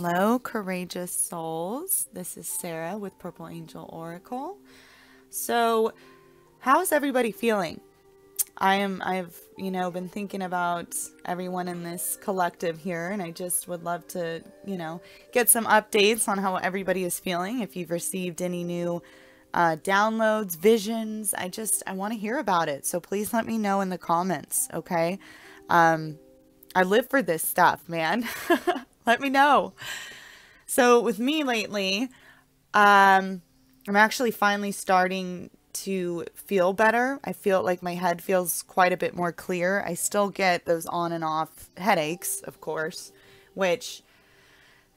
Hello, courageous souls. This is Sarah with Purple Angel Oracle. So, how is everybody feeling? I've been thinking about everyone in this collective here, and I just would love to, get some updates on how everybody is feeling. If you've received any new downloads, visions, I want to hear about it. So please let me know in the comments, okay? I live for this stuff, man. Let me know. So with me lately, I'm actually finally starting to feel better. I feel like my head feels quite a bit more clear. I still get those on and off headaches, of course, which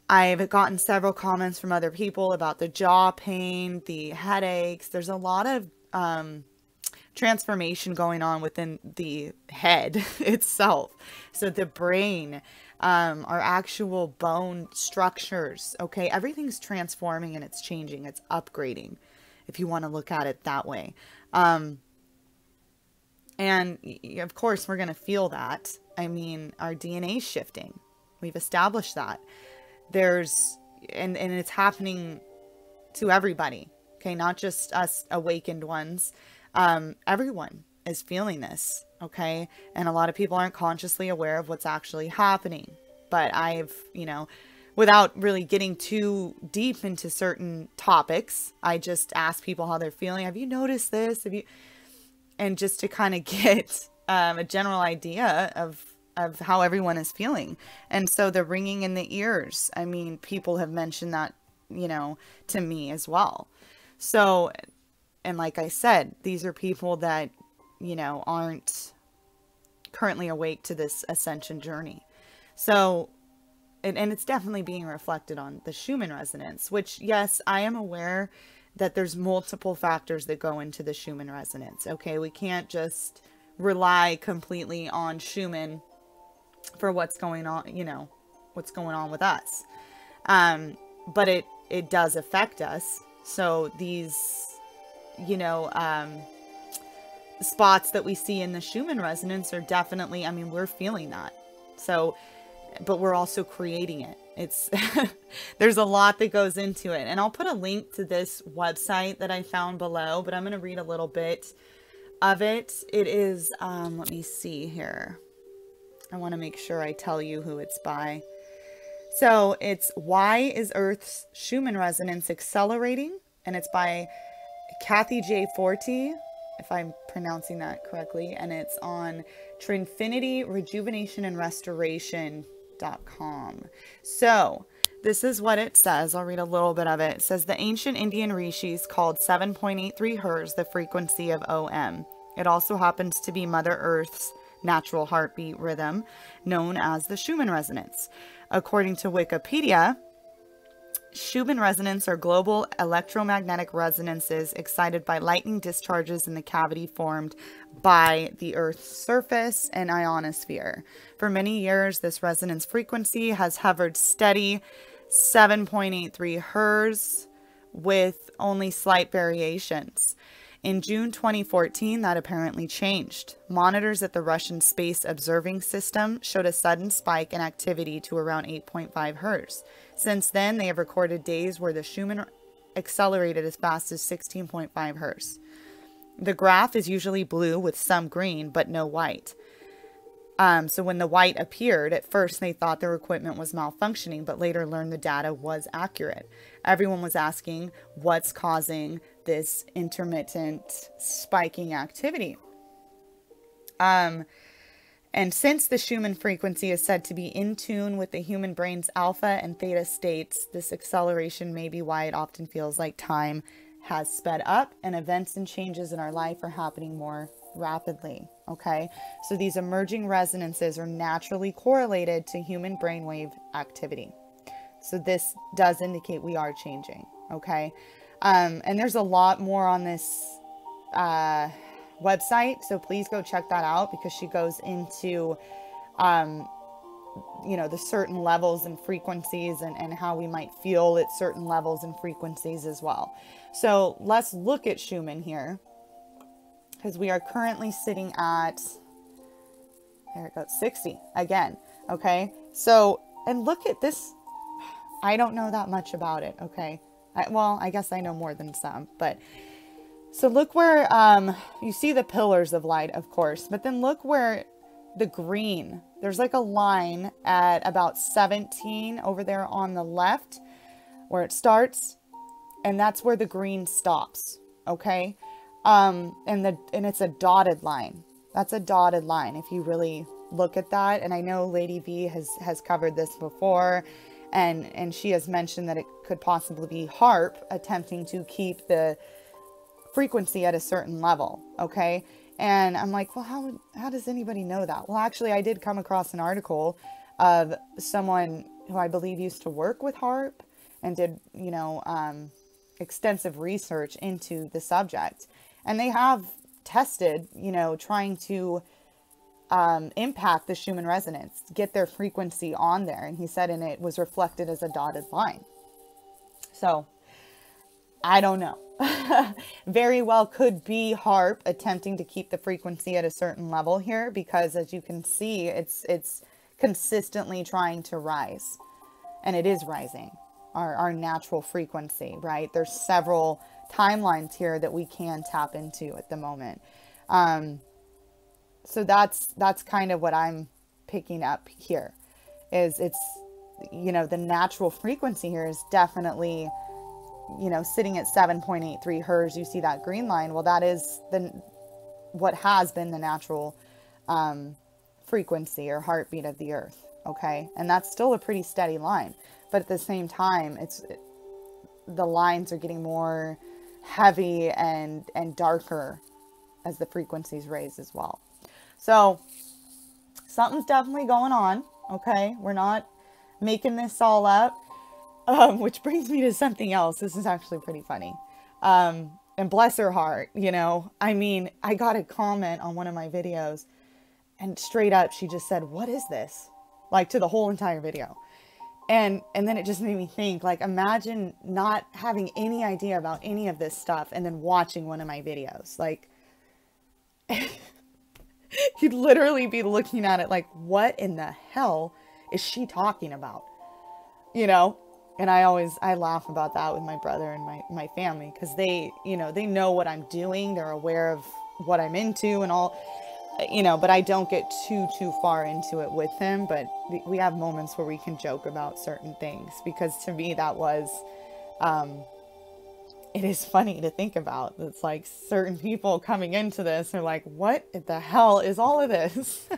I've gotten several comments from other people about the jaw pain, the headaches. There's a lot of transformation going on within the head itself. So the brain, our actual bone structures, okay, everything's transforming and it's changing, it's upgrading, if you want to look at it that way. And of course we're going to feel that. I mean, our DNA is shifting. We've established that. And it's happening to everybody, okay, not just us awakened ones. Everyone is feeling this, okay? And a lot of people aren't consciously aware of what's actually happening. But I've, without really getting too deep into certain topics, I just ask people how they're feeling. Have you noticed this? And just to kind of get a general idea of how everyone is feeling. And so the ringing in the ears, I mean, people have mentioned that, to me as well. So, and like I said, these are people that, aren't currently awake to this ascension journey. So, and it's definitely being reflected on the Schumann resonance, which, yes, I am aware that there's multiple factors that go into the Schumann resonance. Okay. We can't just rely completely on Schumann for what's going on, what's going on with us. But it does affect us. So these, spots that we see in the Schumann resonance are definitely, I mean, we're feeling that. So, but we're also creating it. It's, there's a lot that goes into it. And I'll put a link to this website that I found below, but I'm going to read a little bit of it. It is, let me see here. I want to make sure I tell you who it's by. So it's Why is Earth's Schumann Resonance Accelerating? And it's by Kathy J. Forte, if I'm pronouncing that correctly. And it's on Trinfinity Rejuvenation and Restoration.com. So this is what it says. I'll read a little bit of it. It says the ancient Indian rishis called 7.83 Hz the frequency of OM. It also happens to be Mother Earth's natural heartbeat rhythm, known as the Schumann resonance. According to Wikipedia, Schumann resonance are global electromagnetic resonances excited by lightning discharges in the cavity formed by the Earth's surface and ionosphere. For many years, this resonance frequency has hovered steady 7.83 Hz with only slight variations. In June 2014, that apparently changed. Monitors at the Russian Space Observing System showed a sudden spike in activity to around 8.5 Hz. Since then, they have recorded days where the Schumann accelerated as fast as 16.5 Hz. The graph is usually blue with some green, but no white. So when the white appeared, at first they thought their equipment was malfunctioning, but later learned the data was accurate. Everyone was asking what's causing this intermittent spiking activity. And since the Schumann frequency is said to be in tune with the human brain's alpha and theta states, this acceleration may be why it often feels like time has sped up and events and changes in our life are happening more rapidly. Okay, so these emerging resonances are naturally correlated to human brainwave activity. So this does indicate we are changing. Okay, and there's a lot more on this website, so please go check that out because she goes into the certain levels and frequencies and how we might feel at certain levels and frequencies as well. So let's look at Schumann here, because we are currently sitting at, there it goes, 60 again. Okay, so, and look at this, I don't know that much about it, okay? Well, I guess I know more than some, but so look where you see the pillars of light, of course, but then look where the green, there's like a line at about 17 over there on the left where it starts, and that's where the green stops, okay? And it's a dotted line. That's a dotted line if you really look at that. And I know Lady V has covered this before, and she has mentioned that it could possibly be HARP attempting to keep the frequency at a certain level, okay? And I'm like, well, how does anybody know that? Well, actually, I did come across an article of someone who I believe used to work with HARP and did, extensive research into the subject. And they have tested, trying to empath the Schumann Resonance, get their frequency on there. And he said, and it was reflected as a dotted line. So I don't know. Very well could be HARP attempting to keep the frequency at a certain level here, because as you can see, it's consistently trying to rise, and it is rising our natural frequency, right? There's several timelines here that we can tap into at the moment. So that's kind of what I'm picking up here, is it's, the natural frequency here is definitely, sitting at 7.83 hertz. You see that green line. Well, that is what has been the natural frequency or heartbeat of the earth. Okay. And that's still a pretty steady line, but at the same time, the lines are getting more heavy and darker as the frequencies raise as well. So something's definitely going on. Okay. We're not making this all up. Which brings me to something else. This is actually pretty funny. And bless her heart, I got a comment on one of my videos, and straight up, she just said, "What is this?" Like, to the whole entire video. And then it just made me think, like, imagine not having any idea about any of this stuff and then watching one of my videos. Like, you'd literally be looking at it like, what in the hell is she talking about? And I laugh about that with my brother and my family, because they know what I'm doing. They're aware of what I'm into and all, but I don't get too far into it with him. But we have moments where we can joke about certain things, because to me that was, it is funny to think about. It's like certain people coming into this are like, what the hell is all of this?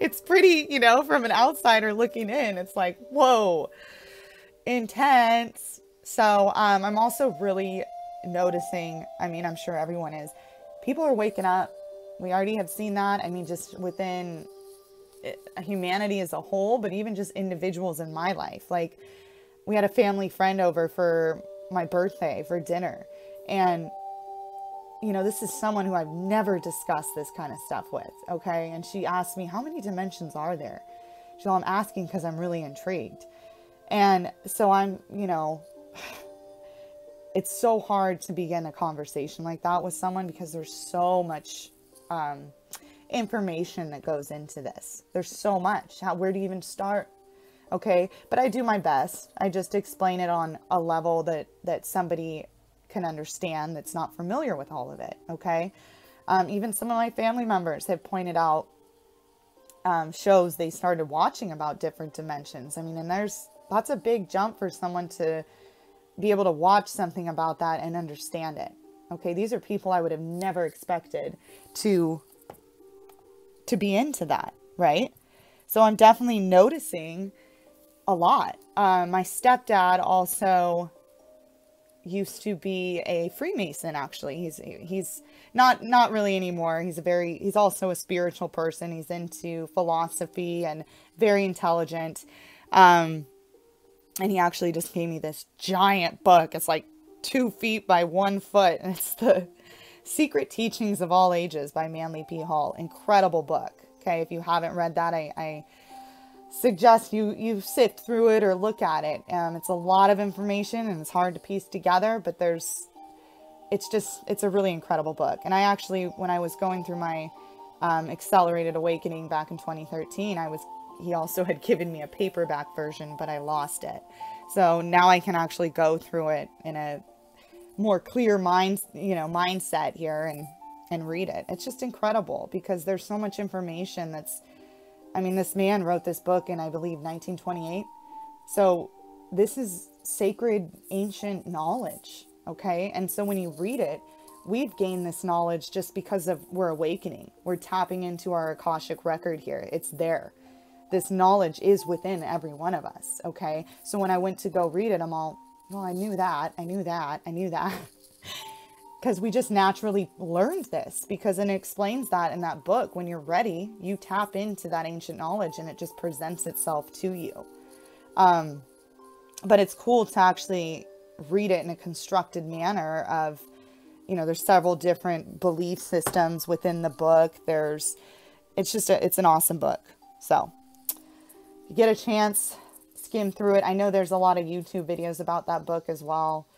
It's pretty, from an outsider looking in, it's like, whoa, intense. So I'm also really noticing, I'm sure everyone is, people are waking up. We already have seen that. Just within humanity as a whole, but even just individuals in my life. Like, we had a family friend over for my birthday for dinner, and this is someone who I've never discussed this kind of stuff with, okay? And she asked me, how many dimensions are there? So I'm asking because I'm really intrigued. And so I'm, it's so hard to begin a conversation like that with someone, because there's so much information that goes into this. There's so much. Where do you even start? Okay. But I do my best. I just explain it on a level that somebody can understand that's not familiar with all of it. Okay. Even some of my family members have pointed out shows they started watching about different dimensions. And that's a big jump for someone to be able to watch something about that and understand it. Okay. These are people I would have never expected to be into that. Right. So I'm definitely noticing a lot. My stepdad also used to be a Freemason. Actually, he's not really anymore. He's also a spiritual person. He's into philosophy and very intelligent. And he actually just gave me this giant book. It's like 2 feet by 1 foot. And it's the Secret Teachings of All Ages by Manly P. Hall. Incredible book. Okay. If you haven't read that, I suggest you sift through it or look at it. It's a lot of information and it's hard to piece together, but it's a really incredible book. And I actually, when I was going through my Accelerated Awakening back in 2013, I was he also had given me a paperback version, but I lost it. So now I can actually go through it in a more clear mindset here and read it. It's just incredible because there's so much information that's, I mean, this man wrote this book in, I believe, 1928. So this is sacred, ancient knowledge, okay? And so when you read it, we've gained this knowledge just because of we're awakening. We're tapping into our Akashic record here. It's there. This knowledge is within every one of us, okay? So when I went to go read it, I'm all, well, I knew that. Because we just naturally learned this, because it explains that in that book. When you're ready, you tap into that ancient knowledge and it just presents itself to you. But it's cool to actually read it in a constructed manner of, there's several different belief systems within the book. It's an awesome book. So if you get a chance, skim through it. I know there's a lot of YouTube videos about that book as well.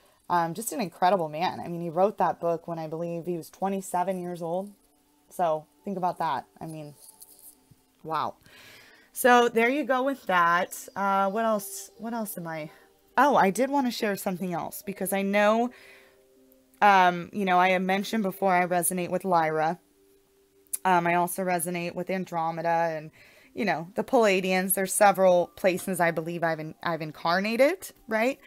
Just an incredible man. I mean, he wrote that book when I believe he was 27 years old. So think about that. I mean, wow. So there you go with that. What else am I? Oh, I did want to share something else because I know, I had mentioned before I resonate with Lyra. I also resonate with Andromeda and, the Palladians. There's several places I believe I've incarnated, right?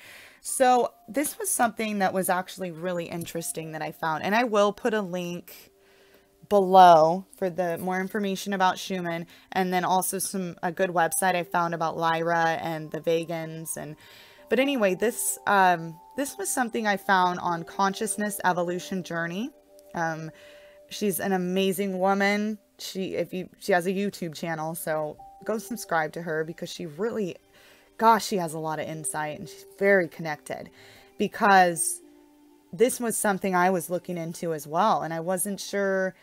So this was something that was actually really interesting that I found. And I will put a link below for the more information about Schumann, and then also a good website I found about Lyra and the vegans. But anyway, this was something I found on Consciousness Evolution Journey. She's an amazing woman. She has a YouTube channel, so go subscribe to her because she really, gosh, she has a lot of insight and she's very connected, because this was something I was looking into as well. And I wasn't sure,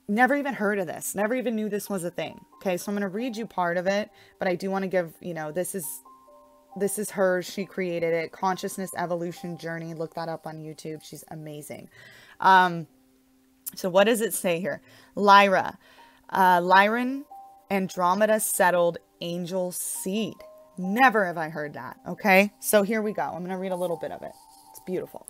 never even heard of this, never even knew this was a thing. Okay. So I'm going to read you part of it, but I do want to give, this is her, she created it. Consciousness Evolution Journey. Look that up on YouTube. She's amazing. So what does it say here? Lyra, Lyran, Andromeda settled angel seed. Never have I heard that. Okay. So here we go. I'm going to read a little bit of it. It's beautiful.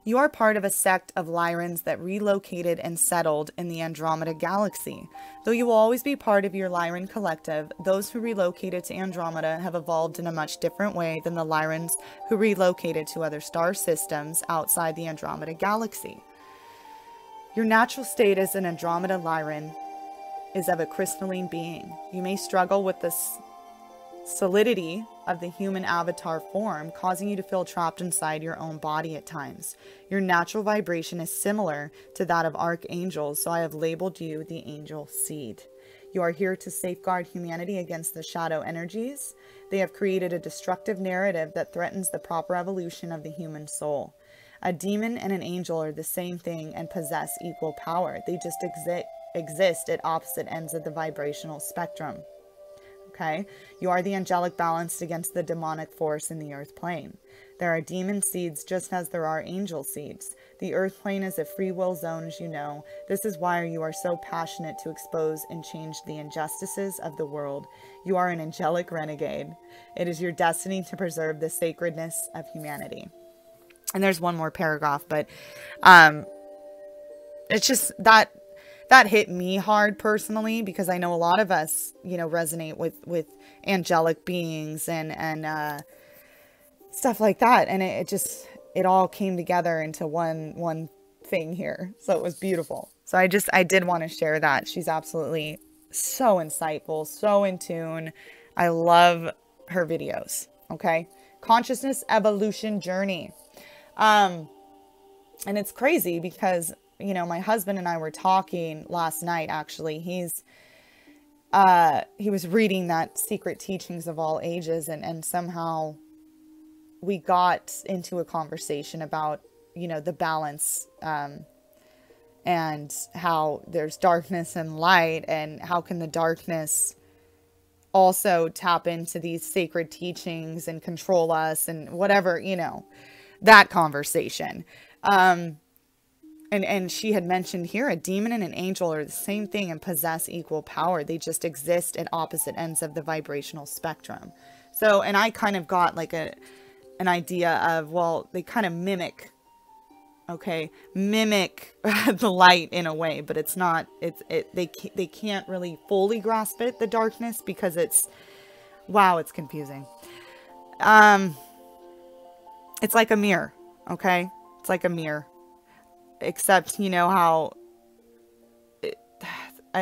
You are part of a sect of Lyrans that relocated and settled in the Andromeda galaxy. Though you will always be part of your Lyran collective, those who relocated to Andromeda have evolved in a much different way than the Lyrans who relocated to other star systems outside the Andromeda galaxy. Your natural state as an Andromeda Lyran is of a crystalline being. You may struggle with the solidity of the human avatar form, causing you to feel trapped inside your own body at times. Your natural vibration is similar to that of archangels, so I have labeled you the angel seed. You are here to safeguard humanity against the shadow energies. They have created a destructive narrative that threatens the proper evolution of the human soul. A demon and an angel are the same thing and possess equal power. They just exist at opposite ends of the vibrational spectrum. Okay, you are the angelic balanced against the demonic force in the earth plane. There are demon seeds just as there are angel seeds. The earth plane is a free will zone, as you know. This is why you are so passionate to expose and change the injustices of the world. You are an angelic renegade. It is your destiny to preserve the sacredness of humanity. And there's one more paragraph, but it's just that hit me hard personally, because I know a lot of us, resonate with angelic beings and stuff like that. And it all came together into one thing here. So it was beautiful. So I did want to share that. She's absolutely so insightful, so in tune. I love her videos. Okay. Consciousness Evolution Journey. And it's crazy because, my husband and I were talking last night, actually. He was reading that Secret Teachings of All Ages, and somehow we got into a conversation about, the balance, and how there's darkness and light, and how can the darkness also tap into these sacred teachings and control us and whatever, that conversation. And she had mentioned here, a demon and an angel are the same thing and possess equal power. They just exist at opposite ends of the vibrational spectrum. So, and I kind of got like an idea of, well, they kind of mimic, mimic the light in a way, but it's not, they can't really fully grasp it, the darkness, because it's, wow, it's confusing. It's like a mirror, okay? It's like a mirror. Except, you know how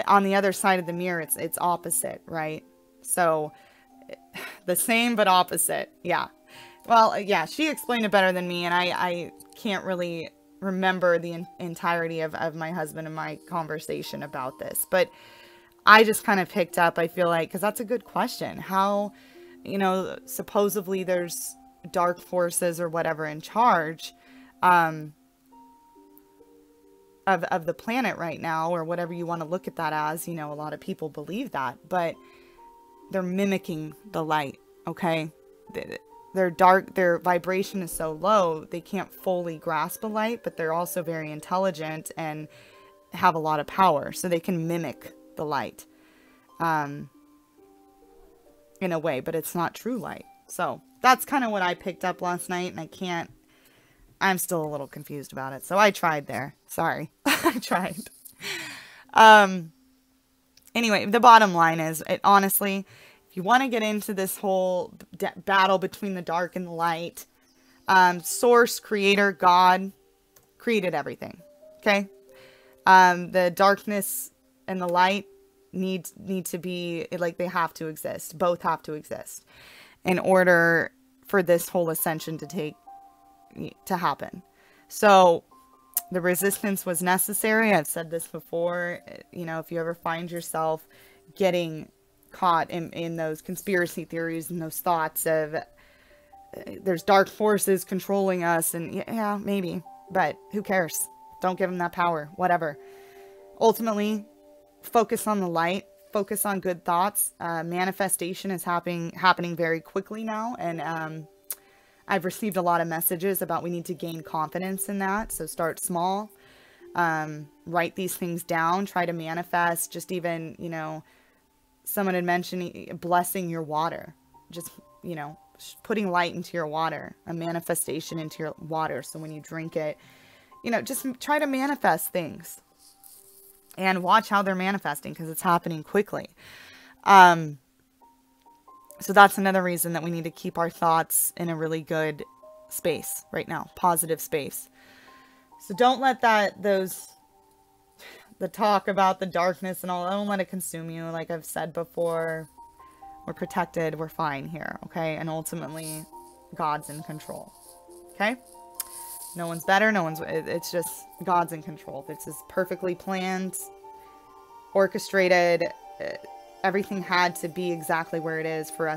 on the other side of the mirror, it's opposite, right? So the same, but opposite. Yeah. Well, yeah, she explained it better than me. And I can't really remember the entirety of my husband and my conversation about this, but I just kind of picked up, I feel like, because that's a good question. How, you know, supposedly there's dark forces or whatever in charge, of the planet right now, or whatever you want to look at that as. You know, a lot of people believe that, but they're mimicking the light, okay? They're dark, their vibration is so low, they can't fully grasp the light, but they're also very intelligent and have a lot of power, so they can mimic the light, in a way, but it's not true light. So that's kind of what I picked up last night, and I'm still a little confused about it. So I tried there. Sorry. I tried. Anyway, the bottom line is, honestly, if you want to get into this whole battle between the dark and the light, source, creator, God created everything. Okay. The darkness and the light need to be, like, they have to exist. Both have to exist in order for this whole ascension to happen. So the resistance was necessary. I've said this before. You know, if you ever find yourself getting caught in those conspiracy theories and those thoughts of there's dark forces controlling us, and yeah, maybe, but who cares? Don't give them that power. Whatever. Ultimately, focus on the light. Focus on good thoughts. Manifestation is happening very quickly now, and I've received a lot of messages about we need to gain confidence in that. So start small. Write these things down. Try to manifest. Just even, you know, someone had mentioned blessing your water. Just, you know, putting light into your water. A manifestation into your water. So when you drink it, you know, just try to manifest things. And watch how they're manifesting, because it's happening quickly. So that's another reason that we need to keep our thoughts in a really good space right now. Positive space. So don't let the talk about the darkness and all, don't let it consume you. Like I've said before, we're protected. We're fine here. Okay. And ultimately, God's in control. Okay. No one's better. It's just God's in control. This is perfectly planned, orchestrated. Everything had to be exactly where it is for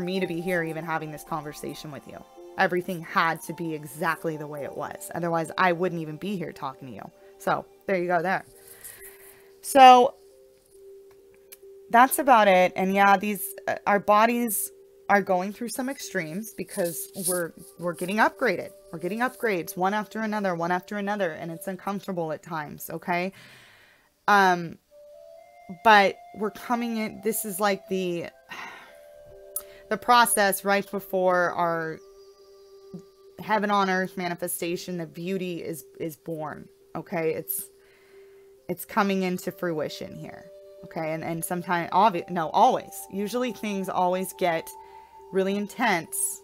me to be here, even having this conversation with you. Everything had to be exactly the way it was. Otherwise, I wouldn't even be here talking to you. So there you go there. So that's about it. And yeah, our bodies are going through some extremes because we're getting upgraded. We're getting upgrades one after another, and it's uncomfortable at times. Okay. But we're coming in, this is like the process right before our heaven on earth manifestation. The beauty is born. Okay. It's coming into fruition here. Okay. And sometimes, always, usually things always get really intense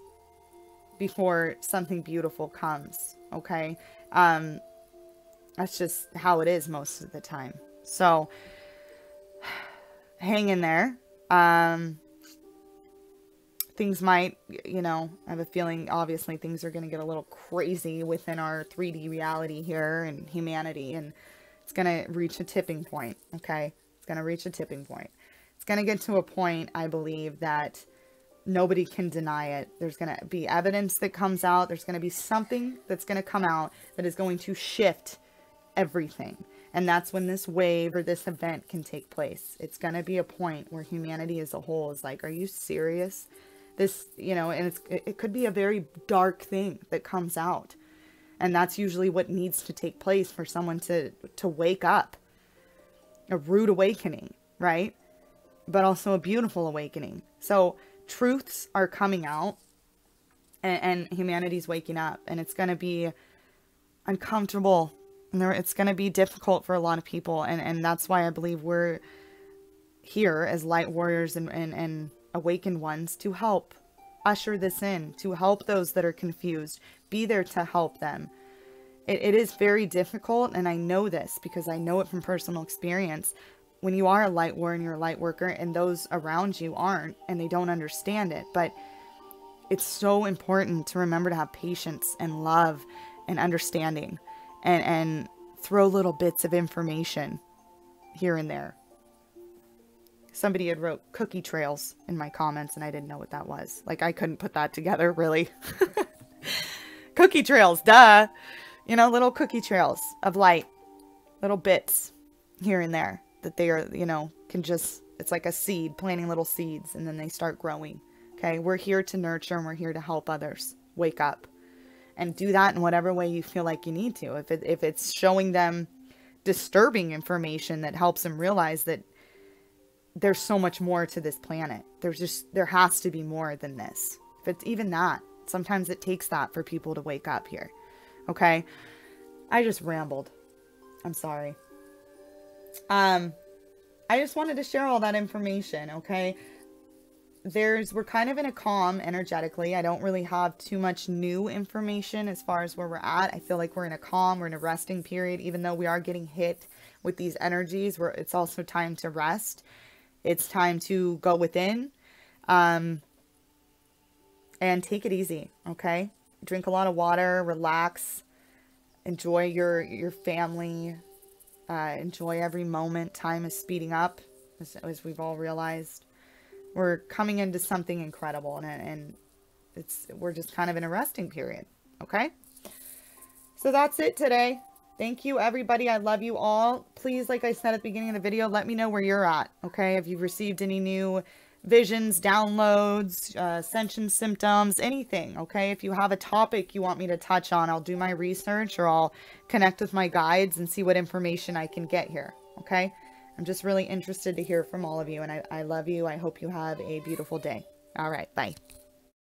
before something beautiful comes. Okay. That's just how it is most of the time. So hang in there. Things might, I have a feeling, obviously, things are going to get a little crazy within our 3D reality here and humanity, and it's going to reach a tipping point, okay? It's going to reach a tipping point. It's going to get to a point, I believe, that nobody can deny it. There's going to be evidence that comes out. There's going to be something that's going to come out that is going to shift everything. And that's when this wave or this event can take place. It's going to be a point where humanity as a whole is like, are you serious? This, and it could be a very dark thing that comes out. And that's usually what needs to take place for someone to wake up. A rude awakening, right? But also a beautiful awakening. So truths are coming out, and humanity's waking up, and it's going to be uncomfortable, and it's going to be difficult for a lot of people. And that's why I believe we're here as light warriors and awakened ones to help usher this in, to help those that are confused, be there to help them. It is very difficult, and I know this because I know it from personal experience. When you are a light warrior and you're a light worker, and those around you aren't, and they don't understand it, but it's so important to remember to have patience and love and understanding, and throw little bits of information here and there. Somebody had wrote cookie trails in my comments, and I didn't know what that was. Like, I couldn't put that together, really. Cookie trails, duh. You know, little cookie trails of light. Little bits here and there that they are, you know, can just, it's like a seed, planting little seeds, and then they start growing. Okay, we're here to nurture, and we're here to help others wake up. And do that in whatever way you feel like you need to. If it's showing them disturbing information that helps them realize that there's so much more to this planet. There has to be more than this. If it's even that, sometimes it takes that for people to wake up here. Okay? I just rambled. I'm sorry. I just wanted to share all that information, okay? We're kind of in a calm energetically. I don't really have too much new information as far as where we're at. I feel like we're in a calm, we're in a resting period, even though we are getting hit with these energies, where it's also time to rest. It's time to go within, and take it easy, okay? Drink a lot of water, relax, enjoy your family, enjoy every moment. Time is speeding up, as we've all realized. We're coming into something incredible, and we're just kind of in a resting period, okay? So that's it today. Thank you, everybody. I love you all. Please, like I said at the beginning of the video, let me know where you're at, okay? If you've received any new visions, downloads, ascension symptoms, anything, okay? If you have a topic you want me to touch on, I'll do my research, or I'll connect with my guides and see what information I can get here, okay? I'm just really interested to hear from all of you, and I love you. I hope you have a beautiful day. All right, bye.